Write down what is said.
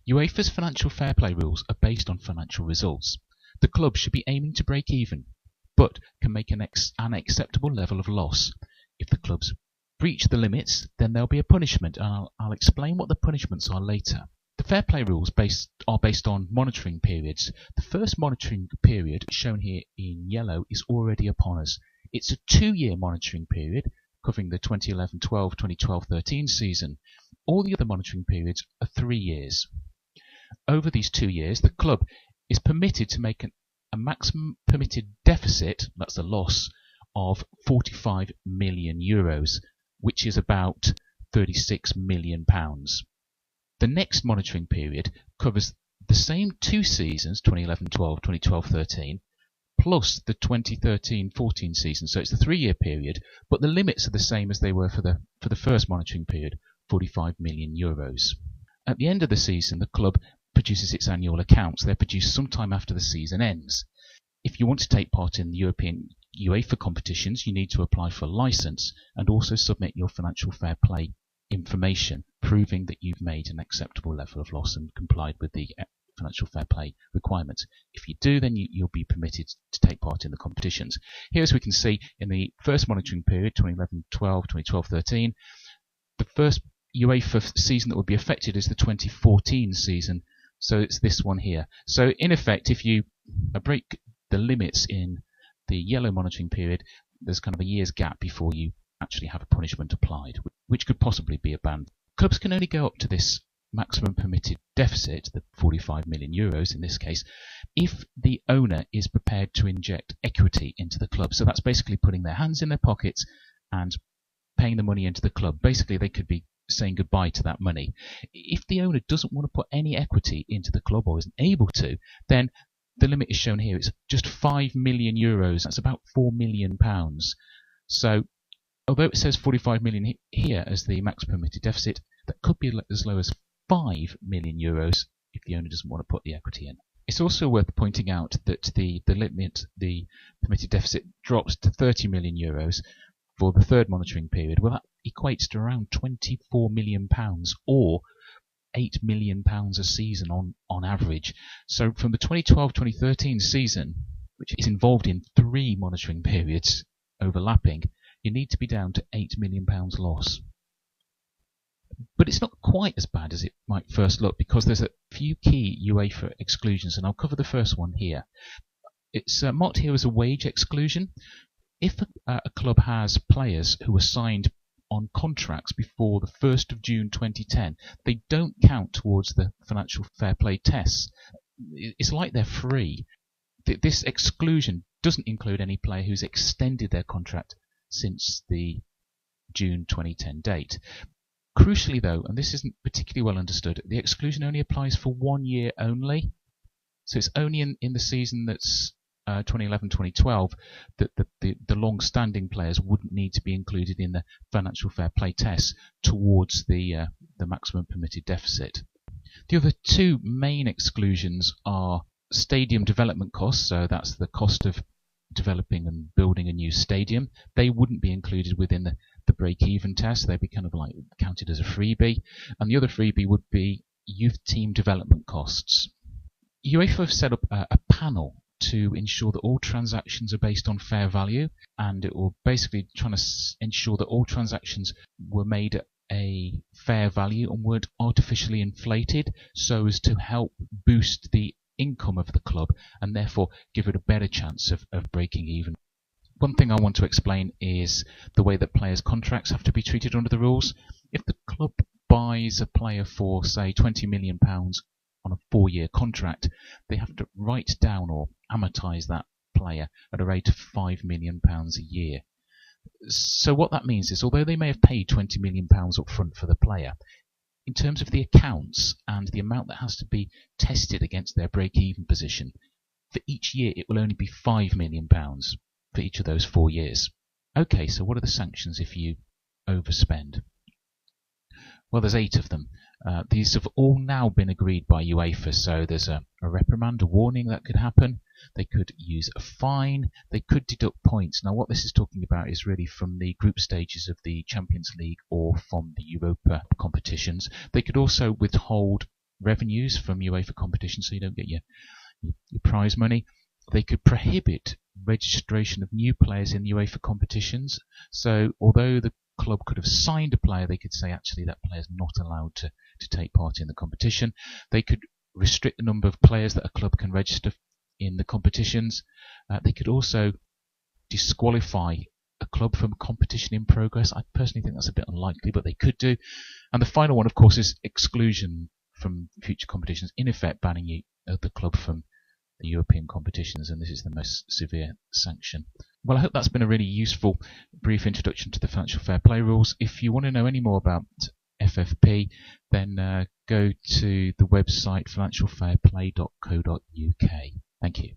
UEFA's financial fair play rules are based on financial results. The club should be aiming to break even, but can make an acceptable level of loss. If the clubs breach the limits, then there'll be a punishment, and I'll explain what the punishments are later. The fair play rules are based on monitoring periods. The first monitoring period, shown here in yellow, is already upon us. It's a 2-year monitoring period, covering the 2011-12, 2012-13 season. All the other monitoring periods are 3 years. Over these 2 years, the club is permitted to make a maximum permitted deficit, that's a loss, of €45 million, which is about £36 million. The next monitoring period covers the same 2 seasons, 2011-12, 2012-13, plus the 2013-14 season. So it's the 3-year period, but the limits are the same as they were for the first monitoring period, €45 million. At the end of the season, the club produces its annual accounts. They're produced sometime after the season ends. If you want to take part in the European UEFA competitions, you need to apply for a licence and also submit your financial fair play information, proving that you've made an acceptable level of loss and complied with the financial fair play requirements. If you do, then you'll be permitted to take part in the competitions. Here, as we can see, in the first monitoring period, 2011-12, 2012-13, the first UEFA season that would be affected is the 2014 season, so it's this one here. So in effect, if you break the limits in the yellow monitoring period, there's kind of a year's gap before you actually have a punishment applied, which could possibly be a ban. Clubs can only go up to this maximum permitted deficit, the €45 million in this case, if the owner is prepared to inject equity into the club. So that's basically putting their hands in their pockets and paying the money into the club. Basically, they could be saying goodbye to that money. If the owner doesn't want to put any equity into the club or isn't able to, then the limit is shown here. It's just €5 million. That's about £4 million. So although it says 45 million here as the max permitted deficit, that could be as low as €5 million if the owner doesn't want to put the equity in. It's also worth pointing out that the limit, the permitted deficit, drops to €30 million for the third monitoring period. Well, that equates to around £24 million or £8 million a season on average. So from the 2012-2013 season, which is involved in 3 monitoring periods overlapping, you need to be down to £8 million loss. But it's not quite as bad as it might first look, because there's a few key UEFA exclusions, and I'll cover the first one here. It's marked here as a wage exclusion. If a club has players who were signed on contracts before the 1st of June 2010, they don't count towards the financial fair play tests. It's like they're free. This exclusion doesn't include any player who's extended their contract since the June 2010 date. Crucially though, and this isn't particularly well understood, the exclusion only applies for 1 year only. So it's only in the season that's 2011-2012 that the long-standing players wouldn't need to be included in the financial fair play tests towards the maximum permitted deficit. The other 2 main exclusions are stadium development costs, so that's the cost of developing and building a new stadium. They wouldn't be included within the break-even test. They'd be kind of like counted as a freebie. And the other freebie would be youth team development costs. UEFA have set up a panel to ensure that all transactions are based on fair value, and it will basically trying to ensure that all transactions were made at a fair value and weren't artificially inflated so as to help boost the income of the club and therefore give it a better chance of breaking even. One thing I want to explain is the way that players' contracts have to be treated under the rules. If the club buys a player for, say, £20 million on a 4-year contract, they have to write down or amortise that player at a rate of £5 million a year. So what that means is, although they may have paid £20 million up front for the player, in terms of the accounts and the amount that has to be tested against their break-even position, for each year it will only be £5 million for each of those 4 years. Okay, so what are the sanctions if you overspend? Well, there's 8 of them. These have all now been agreed by UEFA, so there's a reprimand, a warning that could happen. They could use a fine. They could deduct points. Now, what this is talking about is really from the group stages of the Champions League or from the Europa competitions. They could also withhold revenues from UEFA competitions, so you don't get your prize money. They could prohibit registration of new players in UEFA competitions. So although the club could have signed a player, they could say actually that player is not allowed to take part in the competition. They could restrict the number of players that a club can register in the competitions. They could also disqualify a club from competition in progress. I personally think that's a bit unlikely, but they could do. And the final one, of course, is exclusion from future competitions, in effect banning the club from the European competitions, and this is the most severe sanction. Well, I hope that's been a really useful brief introduction to the financial fair play rules. If you want to know any more about FFP, then go to the website financialfairplay.co.uk. Thank you.